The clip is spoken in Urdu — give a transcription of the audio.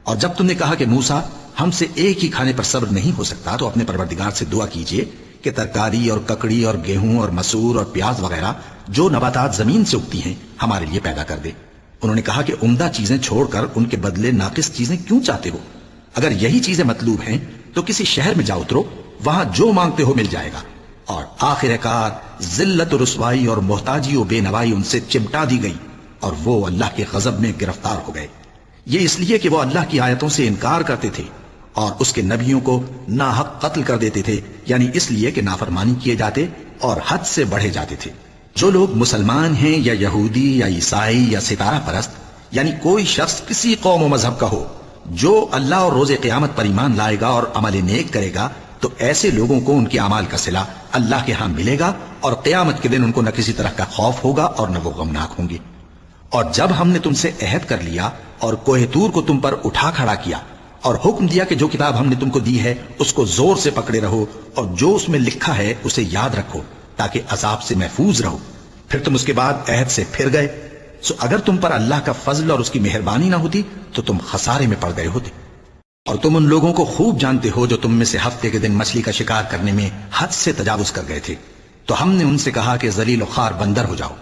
اور جب تم نے کہا کہ موسیٰ ہم سے ایک ہی کھانے پر صبر نہیں ہو سکتا تو اپنے پروردگار سے دعا کیجئے کہ ترکاری اور ککڑی اور گیہوں اور مسور اور پیاز وغیرہ جو نباتات زمین سے اگتی ہیں ہمارے لیے پیدا کر دے۔ انہوں نے کہا کہ عمدہ چیزیں چھوڑ کر ان کے بدلے ناقص چیزیں کیوں چاہتے ہو؟ اگر یہی چیزیں مطلوب ہیں تو کسی شہر میں جا اترو، وہاں جو مانگتے ہو مل جائے گا۔ اور آخر کار ذلت و رسوائی اور محتاجی و بے نوائی ان سے چمٹا دی گئی اور وہ اللہ کے غضب میں گرفتار ہو گئے۔ یہ اس لیے کہ وہ اللہ کی آیتوں سے انکار کرتے تھے اور اس کے نبیوں کو ناحق قتل کر دیتے تھے، یعنی اس لیے کہ نافرمانی کیے جاتے اور حد سے بڑھے جاتے تھے۔ جو لوگ مسلمان ہیں یا یہودی یا عیسائی یا ستارہ پرست، یعنی کوئی شخص کسی قوم و مذہب کا ہو، جو اللہ اور روز قیامت پر ایمان لائے گا اور عمل نیک کرے گا تو ایسے لوگوں کو ان کے اعمال کا صلہ اللہ کے ہاں ملے گا اور قیامت کے دن ان کو نہ کسی طرح کا خوف ہوگا اور نہ وہ غمناک ہوں گے۔ اور جب ہم نے تم سے عہد کر لیا اور کوہ طور کو تم پر اٹھا کھڑا کیا اور حکم دیا کہ جو کتاب ہم نے تم کو دی ہے اس کو زور سے پکڑے رہو اور جو اس میں لکھا ہے اسے یاد رکھو تاکہ عذاب سے محفوظ رہو، پھر تم اس کے بعد عہد سے پھر گئے، سو اگر تم پر اللہ کا فضل اور اس کی مہربانی نہ ہوتی تو تم خسارے میں پڑ گئے ہوتے۔ اور تم ان لوگوں کو خوب جانتے ہو جو تم میں سے ہفتے کے دن مچھلی کا شکار کرنے میں حد سے تجاوز کر گئے تھے، تو ہم نے ان سے کہا کہ ذلیل و خوار بندر ہو جاؤ،